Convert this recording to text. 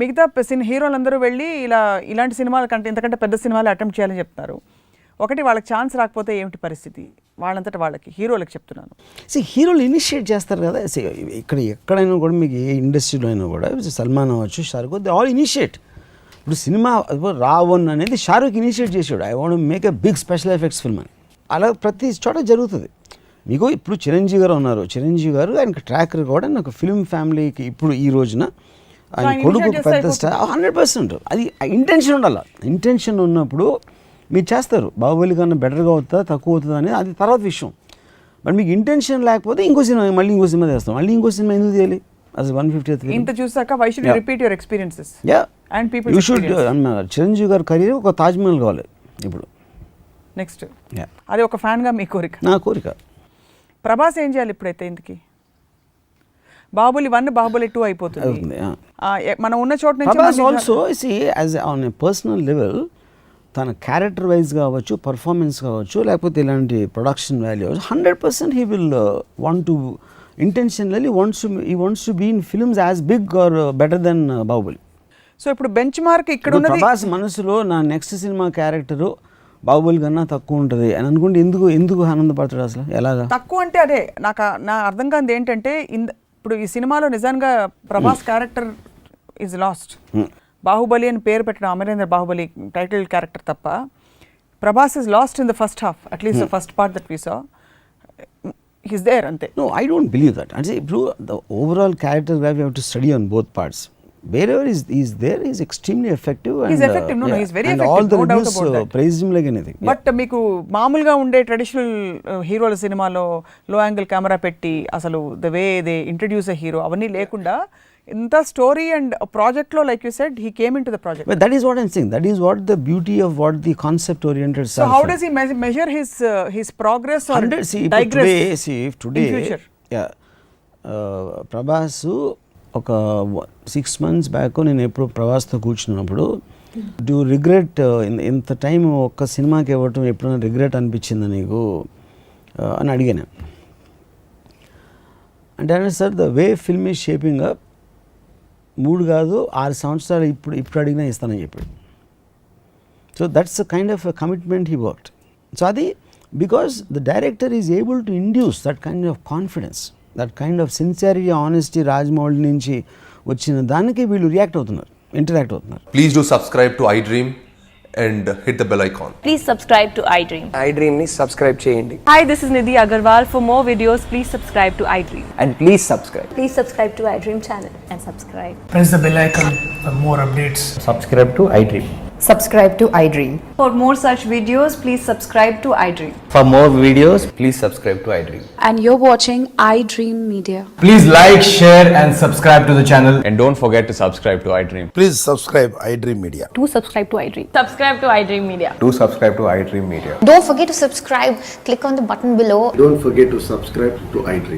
మిగతా హీరోలందరూ వెళ్ళి ఇలాంటి సినిమాల కంటే ఇంతకంటే పెద్ద సినిమాలు అటెంప్ట్ చేయాలని చెప్తారు. ఒకటి వాళ్ళకి ఛాన్స్ రాకపోతే ఏమిటి పరిస్థితి? వాళ్ళంతటా వాళ్ళకి హీరోలకు చెప్తున్నాను. హీరోలు ఇనిషియేట్ చేస్తారు కదా. ఇక్కడ ఎక్కడైనా కూడా మీకు ఏ ఇండస్ట్రీలో అయినా కూడా సల్మాన్ అవ్వచ్చు, షారుఖ్, దే ఆల్ ఇనిషియేట్. ఇప్పుడు సినిమా రావణ్ అనేది షారుఖ్ ఇనిషియేట్ చేసాడు, I want make a big special effects film అని. అలా ప్రతి చోట జరుగుతుంది. మీకు ఇప్పుడు చిరంజీవి గారు ఉన్నారు, చిరంజీవి గారు ఆయనకు ట్రాక్ రికార్డ్ అని ఒక ఫిల్మ్ ఫ్యామిలీకి ఇప్పుడు ఈ రోజున ఆయన కొడుకు పెద్ద స్టార్ 100%. అది ఇంటెన్షన్ ఉండాలి. ఇంటెన్షన్ ఉన్నప్పుడు మీరు చేస్తారు. బాహుబలి కన్నా బెటర్గా అవుతుందా తక్కువ అవుతుందా అనేది అది తర్వాత విషయం. బట్ మీకు ఇంటెన్షన్ లేకపోతే ఇంకో సినిమా మళ్ళీ ఇంకో సినిమా చేస్తాం, మళ్ళీ ఇంకో సినిమా ఎందుకు చేయాలి? అసలు 150th ఇంత చూసాక why should you repeat your experiences and people you should. Chiranjeevi గారి కెరీర్ ఒక తాజ్ మహల్ కావాలి ఇప్పుడు నెక్స్ట్. అది ఒక ఫ్యాన్ గా మీ కోరిక? నా కోరిక. ప్రభాస్ ఏం చేయాలి ఇప్పుడైతే? ఇంతకీ బాహుబలి 1 బాహుబలి 2 అయిపోతుంది. మనం ఉన్న చోట నుంచి Prabhas also see as on a personal level తన క్యారెక్టర్ వైజ్ కావచ్చు, పర్ఫార్మెన్స్ కావచ్చు, లేకపోతే ఇలాంటి production value 100% he will want to intentionally wants to be in films as big or better than Baahubali. So ఇప్పుడు బెంచ్ మార్క్ ఇక్కడ ఉన్నది. ప్రభాస్ మనసులో నా నెక్స్ట్ సినిమా క్యారెక్టరు బాహుబలి కన్నా తక్కువ ఉంటుంది అని అనుకుంటే ఎందుకు ఆనందపడతాడు అసలు? ఎలాగా తక్కువ అంటే? అదే నా అర్థం కాదు ఏంటంటే, ఇప్పుడు ఈ సినిమాలో నిజంగా Prabhas character is lost. Baahubali అని పేరు పెట్టడం అమరేంద్ర బాహుబలి టైటిల్ క్యారెక్టర్ తప్ప Prabhas is lost in the first half, at least the first part that we saw. He's there అంతే. No, I don't believe that. అంటే ఇప్పుడు the overall character we have to study on both parts. Wherever is there, he is extremely effective. He's effective. No, he's very effective. All the reviews praise him like anything. But మీకు మామూలుగా ఉండే traditional హీరోల సినిమాలో low angle camera పెట్టి అసలు the way they introduce a hero అవన్నీ లేకుండా ఇంత స్టోరీ అండ్ ప్రాజెక్ట్ లో like you said he came into the project. But that is what I'm saying. That is what the beauty of what the concept oriented. So how does he measure his progress or digress? Today in future? Yeah. Prabhas ఒక 6 months back నేను ఎప్పుడు ప్రభాస్తో కూర్చున్నప్పుడు do regret ఇంత time ఒక్క సినిమాకి ఇవ్వటం ఎప్పుడైనా regret అనిపించిందా నీకు అని అడిగాను. అంటే sir the way film is shaping up 3 కాదు 6 సంవత్సరాలు ఇప్పుడు అడిగినా ఇస్తానని చెప్పాడు. So that's a kind of commitment he worked. So అది because the director is able to induce that kind of confidence, that kind of sincerity, honesty Rajamouli నుంచి వచ్చిన దానికి వీళ్ళు ఇంటరాక్ట్ అవుతున్నారు. Please do subscribe to iDream and hit the bell icon. Please subscribe to iDream. iDream ni subscribe cheyandi. Hi, this is Nidhi Agarwal. For more videos, please subscribe to iDream. And please subscribe. Please subscribe to iDream channel and subscribe. Press the bell icon for more updates. Subscribe to iDream. Subscribe to iDream. For more such videos, please subscribe to iDream. For more videos, please subscribe to iDream. And you're watching iDream Media. Please like, share and subscribe to the channel. And don't forget to subscribe to iDream. Please subscribe iDream Media. Do subscribe to iDream. Subscribe to iDream Media. Do subscribe to iDream Media. Don't forget to subscribe. Click on the button below. Don't forget to subscribe to iDream.